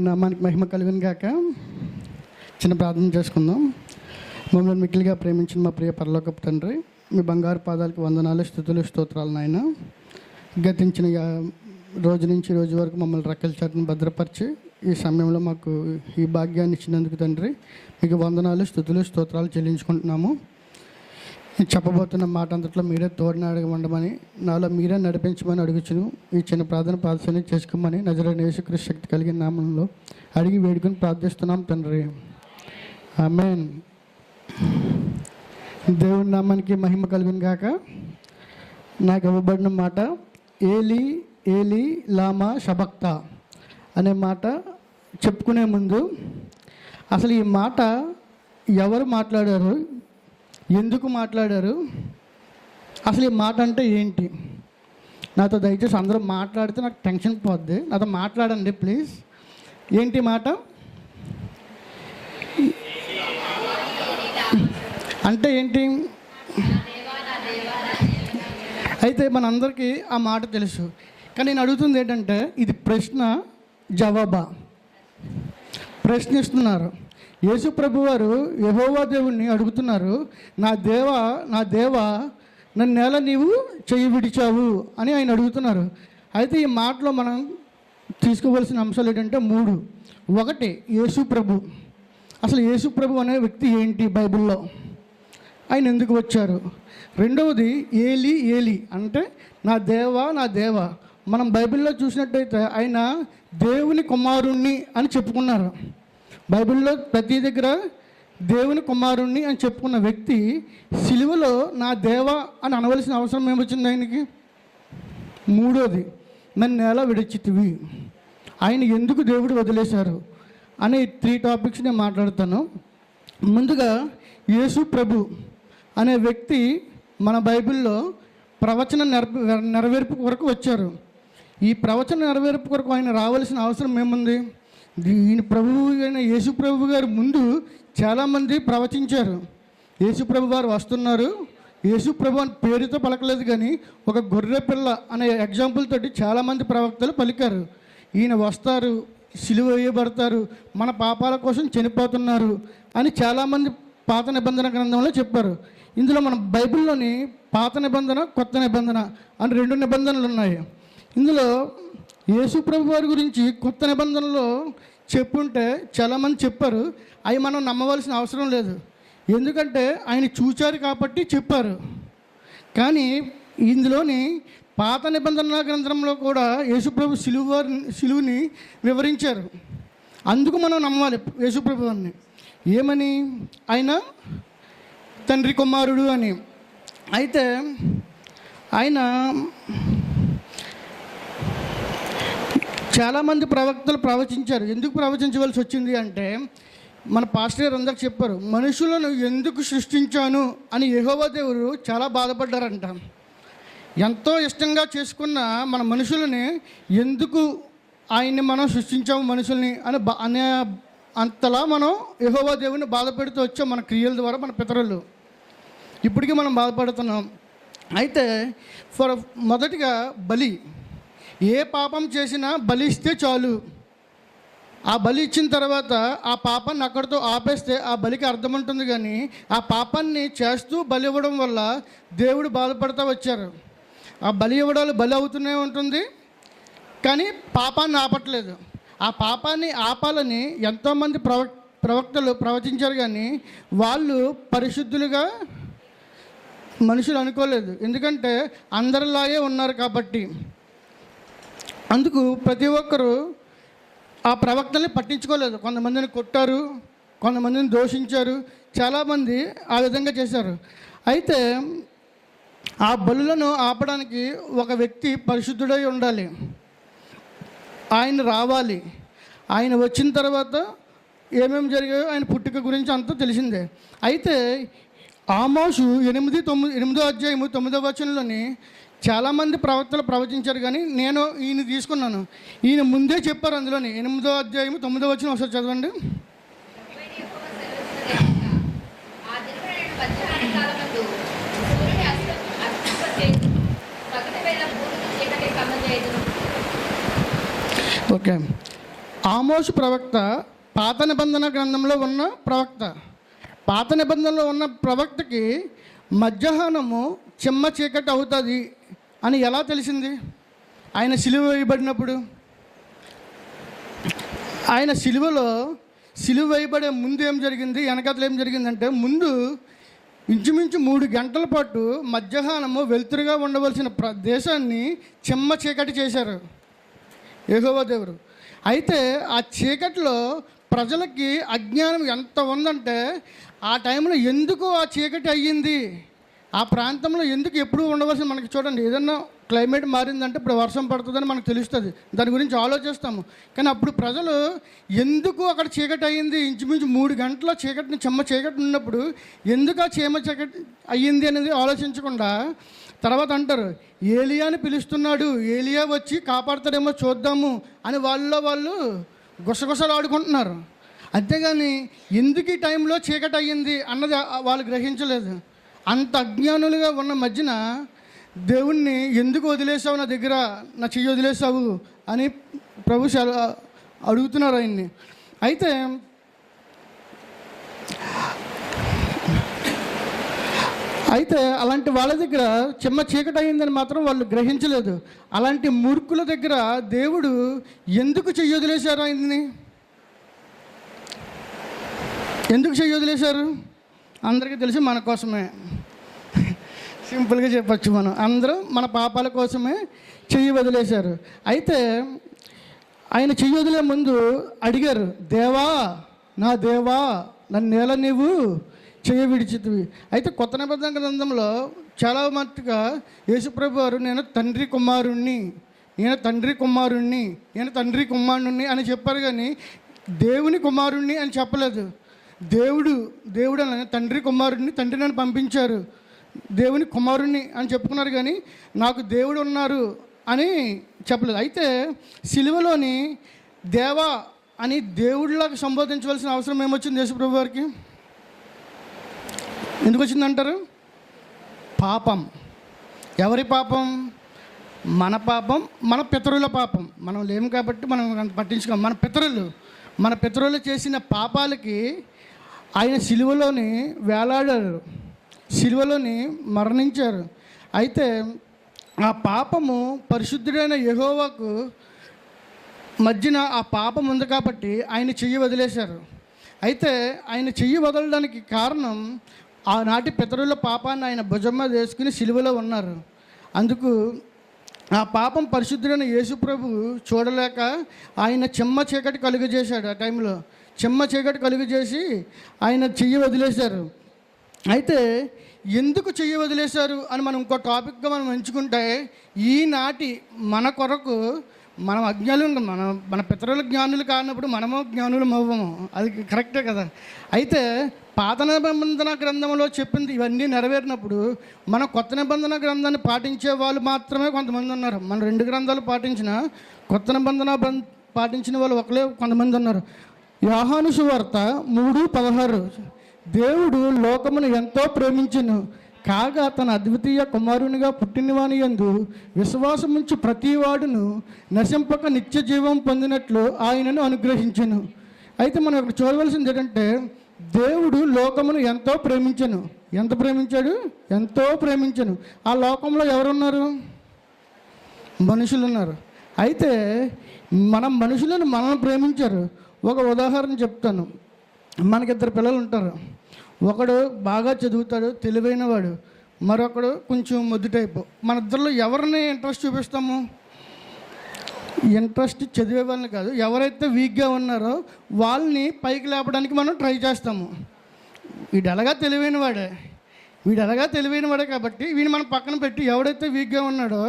దేవుని నామానికి మహిమ కలుగును గాక. చిన్న ప్రార్థన చేసుకుందాం. మమ్మల్ని మిక్కిలిగా ప్రేమించిన మా ప్రియ పరలోకపు తండ్రి, మీ బంగారు పాదాలకు వందనాలు, స్తుతులు, స్తోత్రాలు నాయన. గతించిన రోజు నుంచి రోజు వరకు మమ్మల్ని రెక్కల చాటును భద్రపరిచి ఈ సమయంలో మాకు ఈ భాగ్యాన్ని ఇచ్చినందుకు తండ్రి మీకు వందనాలు, స్తుతులు, స్తోత్రాలు చెల్లించుకుంటున్నాము. చెప్పబోతున్న మాట అంతట్లో మీరే తోడిని అడగమండమని, నాలో మీరే నడిపించమని అడుగుచును. ఈ చిన్న ప్రార్థన ప్రార్థన చేసుకోమని నజరేయుడైన యేసుక్రీస్తు శక్తి కలిగిన నామంలో అడిగి వేడుకొని ప్రార్థిస్తున్నాం తండ్రి, ఆమేన్. దేవుని నామానికి మహిమ కలుగును గాక. నాకు ఇవ్వబడిన మాట ఏలి ఏలి లామా షబక్తా అనే మాట చెప్పుకునే ముందు అసలు ఈ మాట ఎవరు మాట్లాడారు, ఎందుకు మాట్లాడారు, అసలు ఈ మాట అంటే ఏంటి? నాతో దయచేసి అందరూ మాట్లాడితే నాకు టెన్షన్ పోద్ది. నాతో మాట్లాడండి ప్లీజ్. ఏంటి మాట అంటే ఏంటి? అయితే మనందరికీ ఆ మాట తెలుసు, కానీ నేను అడుగుతుంది ఏంటంటే ఇది ప్రశ్న జవాబా? ప్రశ్నిస్తున్నారు. యేసు ప్రభు వారు యెహోవా దేవుణ్ణి అడుగుతున్నారు, నా దేవా నన్ను నేల నీవు చెయ్యి విడిచావు అని ఆయన అడుగుతున్నారు. అయితే ఈ మాటలో మనం తీసుకోవాల్సిన అంశాలు ఏంటంటే 3. 1, యేసు ప్రభు. అసలు యేసు ప్రభు అనే వ్యక్తి ఏంటి బైబిల్లో, ఆయన ఎందుకు వచ్చారు? 2వది ఏలి ఏలి అంటే నా దేవా. మనం బైబిల్లో చూసినట్టయితే ఆయన దేవుని కుమారుణ్ణి అని చెప్పుకున్నారు. బైబిల్లో ప్రతి దగ్గర దేవుని కుమారుణ్ణి అని చెప్పుకున్న వ్యక్తి సిలువలో నా దేవా అని అనవలసిన అవసరం ఏమొచ్చింది ఆయనకి? 3వది నన్ను ఎలా విడిచితివి, ఆయన ఎందుకు దేవుడు వదిలేశారు అనే 3 టాపిక్స్ నేను మాట్లాడతాను. ముందుగా యేసు ప్రభు అనే వ్యక్తి మన బైబిల్లో ప్రవచన నెరవేర్పు కొరకు వచ్చారు. ఈ ప్రవచన నెరవేర్పు కొరకు ఆయన రావాల్సిన అవసరం ఏముంది? ఈయన ప్రభువు అయిన యేసు ప్రభు గారు ముందు చాలామంది ప్రవచించారు. యేసు ప్రభు వారు వస్తున్నారు, యేసు ప్రభు అని పేరుతో పలకలేదు, కానీ ఒక గొర్రె పిల్ల అనే ఎగ్జాంపుల్ తోటి చాలామంది ప్రవక్తలు పలికారు. ఈయన వస్తారు, సిలువ వేయబడతారు, మన పాపాల కోసం చనిపోతున్నారు అని చాలామంది పాత నిబంధన గ్రంథంలో చెప్పారు. ఇందులో మన బైబిల్లోని పాత నిబంధన, కొత్త నిబంధన అని 2 నిబంధనలు ఉన్నాయి. ఇందులో యేసు ప్రభు వారి గురించి కొత్త నిబంధనలో చెప్పుంటే చాలామంది చెప్పారు, అవి మనం నమ్మవలసిన అవసరం లేదు, ఎందుకంటే ఆయన చూచారు కాబట్టి చెప్పారు. కానీ ఇందులోని పాత నిబంధన గ్రంథంలో కూడా యేసు ప్రభు సిలువుని వివరించారు. అందుకు మనం నమ్మాలి యేసు ప్రభు వారిని. ఏమని? ఆయన తండ్రి కుమారుడు అని. అయితే ఆయన చాలామంది ప్రవక్తలు ప్రవచించారు. ఎందుకు ప్రవచించవలసి వచ్చింది అంటే, మన పాస్టర్ గారు అందరికి చెప్పారు, మనుషులను ఎందుకు సృష్టించాను అని యెహోవా దేవుడు చాలా బాధపడ్డారంట. ఎంతో ఇష్టంగా చేసుకున్న మన మనుషులని ఎందుకు ఆయన్ని మనం సృష్టించాము మనుషుల్ని అనే అంతలా మనం యెహోవా దేవుని బాధపెడుతూ వచ్చాం మన క్రియల ద్వారా, మన పితరులు. ఇప్పటికీ మనం బాధపడుతున్నాం. అయితే మొదటిగా బలి. ఏ పాపం చేసినా బలి ఇస్తే చాలు. ఆ బలి ఇచ్చిన తర్వాత ఆ పాపాన్ని అక్కడితో ఆపేస్తే ఆ బలికి అర్థం ఉంటుంది, కానీ ఆ పాపాన్ని చేస్తూ బలి ఇవ్వడం వల్ల దేవుడు బాధపడుతూ వచ్చారు. ఆ బలి ఇవ్వడాలు బలి అవుతూనే ఉంటుంది, కానీ పాపాన్ని ఆపట్లేదు. ఆ పాపాన్ని ఆపాలని ఎంతోమంది ప్రవక్తలు ప్రవచించారు, కానీ వాళ్ళు పరిశుద్ధులుగా మనుషులు అనుకోలేదు, ఎందుకంటే అందరిలాగే ఉన్నారు కాబట్టి. అందుకు ప్రతి ఒక్కరూ ఆ ప్రవక్తల్ని పట్టించుకోలేదు. కొంతమందిని కొట్టారు, కొంతమందిని దూషించారు, చాలామంది ఆ విధంగా చేశారు. అయితే ఆ బలులను ఆపడానికి ఒక వ్యక్తి పరిశుద్ధుడై ఉండాలి, ఆయన రావాలి. ఆయన వచ్చిన తర్వాత ఏమేమి జరిగాయో ఆయన పుట్టుక గురించి అంతా తెలిసిందే. అయితే ఆమోసు 8వ అధ్యాయము 9వ వచనంలోని చాలామంది ప్రవక్తలు ప్రవచించారు, కానీ నేను ఈయన తీసుకున్నాను. ఈయన ముందే చెప్పారు అందులోని 8వ అధ్యాయము 9వ వచనం ఒకసారి చదవండి. ఓకే, ఆమోసు ప్రవక్త పాత నిబంధన గ్రంథంలో ఉన్న ప్రవక్త. పాత నిబంధనలో ఉన్న ప్రవక్తకి మధ్యాహ్నము చిమ్మ చీకటి అవుతుంది అని ఎలా తెలిసింది? ఆయన సిలువ వేయబడినప్పుడు, ఆయన సిలువ వేయబడే ముందు ఏం జరిగింది, వెనకతలు ఏం జరిగిందంటే, ముందు ఇంచుమించు 3 గంటల పాటు మధ్యాహ్నము వెలుతురుగా ఉండవలసిన దేశాన్ని చిమ్మ చీకటి చేశారు యెహోవా దేవుడు. అయితే ఆ చీకటిలో ప్రజలకి అజ్ఞానం ఎంత ఉందంటే, ఆ టైంలో ఎందుకు ఆ చీకటి అయ్యింది, ఆ ప్రాంతంలో ఎందుకు ఎప్పుడు ఉండవలసిన, మనకి చూడండి ఏదన్నా క్లైమేట్ మారిందంటే ఇప్పుడు వర్షం పడుతుందని మనకు తెలుస్తుంది, దాని గురించి ఆలోచిస్తాము. కానీ అప్పుడు ప్రజలు ఎందుకు అక్కడ చీకటి అయ్యింది, ఇంచుమించు 3 గంటల చీకటిని చెమ్మ చీకటి ఉన్నప్పుడు ఎందుకు ఆ చీకటి అయ్యింది అనేది ఆలోచించకుండా తర్వాత అంటారు, ఏలియాని పిలుస్తున్నాడు, ఏలియా వచ్చి కాపాడుతాడేమో చూద్దాము అని వాళ్ళు గుసగుసలు ఆడుకుంటున్నారు. అంతేగాని ఎందుకు ఈ టైంలో చీకటి అయ్యింది అన్నది వాళ్ళు గ్రహించలేదు. అంత అజ్ఞానులుగా ఉన్న మధ్యన దేవుణ్ణి ఎందుకు వదిలేసావు, నా దగ్గర నా చెయ్యి వదిలేసావు అని ప్రభు అడుగుతున్నారు ఆయన్ని. అయితే అలాంటి వాళ్ళ దగ్గర చిమ్మ చీకటి అయిందని మాత్రం వాళ్ళు గ్రహించలేదు. అలాంటి మూర్ఖుల దగ్గర దేవుడు ఎందుకు చెయ్యి వదిలేశారు, ఆయన్ని ఎందుకు చెయ్యి వదిలేశారు? అందరికీ తెలిసి మన కోసమే. సింపుల్గా చెప్పచ్చు, మనం అందరూ మన పాపాల కోసమే చెయ్యి వదిలేశారు. అయితే ఆయన చెయ్యి వదిలే ముందు అడిగారు, దేవా నా దేవా నన్నేల నీవు చెయ్యి విడిచితివి. అయితే కొత్త నిబంధన గ్రంథంలో చాలా మట్టుగా యేసుప్రభు వారు నేను తండ్రి కుమారుణ్ణి అని చెప్పారు, కానీ దేవుని కుమారుణ్ణి అని చెప్పలేదు. దేవుడు అని తండ్రి నన్ను పంపించారు, దేవుని కుమారుణ్ణి అని చెప్పుకున్నారు, కానీ నాకు దేవుడు ఉన్నారు అని చెప్పలేదు. అయితే సిలువలోని దేవా అని దేవుడిలాగా సంబోధించవలసిన అవసరం ఏమొచ్చింది యేసుప్రభు వారికి? ఎందుకు వచ్చిందంటారు? పాపం. ఎవరి పాపం? మన పాపం, మన పితరుల పాపం. మనం లేము కాబట్టి మనం పట్టించుకోం. మన పితరులు చేసిన పాపాలకి ఆయన సిలువలోని వేలాడారు, సిలువలోని మరణించారు. అయితే ఆ పాపము పరిశుద్ధుడైన యెహోవాకు మధ్యన ఆ పాపం ఉంది కాబట్టి ఆయన చెయ్యి వదిలేశారు. అయితే ఆయన చెయ్యి వదలడానికి కారణం ఆనాటి పితరుల పాపాన్ని ఆయన భుజం మీద వేసుకుని సిలువలో ఉన్నారు. అందుకు ఆ పాపం పరిశుద్ధుడైన యేసుప్రభు చూడలేక ఆయన చెమ్మ చీకటి కలుగజేశాడు. ఆ టైంలో చెమ్మ చీకటి కలుగజేసి ఆయన చెయ్యి వదిలేశారు. అయితే ఎందుకు చెయ్యి వదిలేశారు అని మనం ఇంకో టాపిక్గా మనం ఎంచుకుంటే, ఈనాటి మన కొరకు మనం అజ్ఞానులు, మన పితరుల జ్ఞానులు కానప్పుడు మనము జ్ఞానులు అవ్వము, అది కరెక్టే కదా. అయితే పాత నిబంధన గ్రంథంలో చెప్పింది ఇవన్నీ నెరవేరినప్పుడు మన కొత్త నిబంధన గ్రంథాన్ని పాటించే వాళ్ళు మాత్రమే కొంతమంది ఉన్నారు. మన 2 గ్రంథాలు పాటించిన కొత్త నిబంధన పాటించిన వాళ్ళు కొంతమంది ఉన్నారు. యోహాను సువార్త 3:16 దేవుడు లోకమును ఎంతో ప్రేమించెను, కాగా తన అద్వితీయ కుమారునిగా పుట్టినవాని యందు విశ్వాసముంచి ప్రతివాడును నశింపక నిత్య జీవం పొందినట్లు ఆయనను అనుగ్రహించెను. అయితే మనం ఇక్కడ చూడవలసింది ఏంటంటే, దేవుడు లోకమును ఎంతో ప్రేమించెను. ఎంత ప్రేమించాడు? ఎంతో ప్రేమించెను. ఆ లోకంలో ఎవరున్నారు? మనుషులు ఉన్నారు. అయితే మనుషులను మనల్ని ప్రేమించారు. ఒక ఉదాహరణ చెప్తాను. మనకిద్దరు పిల్లలు ఉంటారు. ఒకడు బాగా చదువుతాడు, తెలివైన వాడు, మరొకడు కొంచెం మొద్దు టైపు. మన ఇద్దరిలో ఎవరిని ఇంట్రెస్ట్ చూపిస్తాము? ఇంట్రెస్ట్ చదివే వాళ్ళని కాదు, ఎవరైతే వీక్గా ఉన్నారో వాళ్ళని పైకి లేపడానికి మనం ట్రై చేస్తాము. వీడు ఎలాగా తెలివైన వాడే కాబట్టి వీడిని మనం పక్కన పెట్టి ఎవడైతే వీక్గా ఉన్నాడో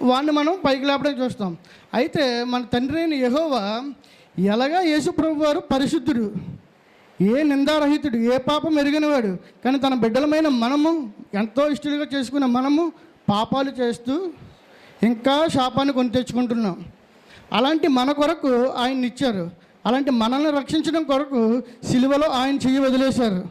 వాడిని మనం పైకి లేపడానికి చూస్తాం. అయితే మన తండ్రి అయిన యెహోవా ఎలాగా యేసుప్రభు వారు పరిశుద్ధుడు, ఏ నిందారహితుడు, ఏ పాపం ఎరిగినవాడు, కానీ తన బిడ్డలమైన మనము, ఎంతో ఇష్టలుగా చేసుకున్న మనము పాపాలు చేస్తూ ఇంకా శాపాన్ని కొని తెచ్చుకుంటున్నాం. అలాంటి మన కొరకు ఆయన్ని ఇచ్చారు. అలాంటి మనల్ని రక్షించడం కొరకు సిలువలో ఆయన చెయ్యి వదిలేశారు.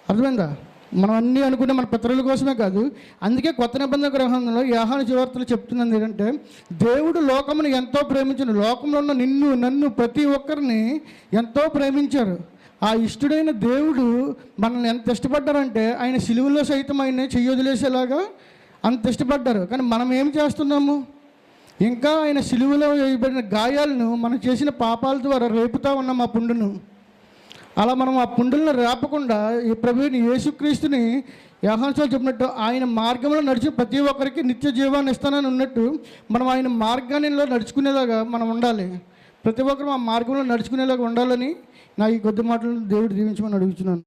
అర్థమైందా? మనం అన్నీ అనుకుంటే మన పితరుల కోసమే కాదు. అందుకే కొత్త నిబంధన గ్రంథంలో యోహాను సువార్తలో చెప్తున్నది ఏంటంటే, దేవుడు లోకమును ఎంతో ప్రేమించను, లోకంలో ఉన్న నిన్ను నన్ను ప్రతి ఒక్కరిని ఎంతో ప్రేమించారు. ఆ ఇష్టడైన దేవుడు మనల్ని ఎంత ఇష్టపడ్డారంటే ఆయన సిలువలో సైతం ఆయన చెయ్యొదిలేసేలాగా అంత ఇష్టపడ్డారు. కానీ మనం ఏం చేస్తున్నాము? ఇంకా ఆయన సిలువలో వేయబడిన గాయాలను మనం చేసిన పాపాల ద్వారా రేపుతా ఉన్నాం ఆ పుండును. అలా మనం ఆ పుండులను రేపకుండా ఈ ప్రభువుని యేసుక్రీస్తుని యోహాను చెప్పినట్టు ఆయన మార్గంలో నడిచి ప్రతి ఒక్కరికి నిత్య జీవాన్ని ఇస్తానని ఉన్నట్టు మనం ఆయన మార్గాన్ని నడుచుకునేలాగా మనం ఉండాలి. ప్రతి ఒక్కరు ఆ మార్గంలో నడుచుకునేలాగా ఉండాలని నా ఈ కొద్ది మాటలను దేవుడు దీవించమని అడుగుతున్నాను.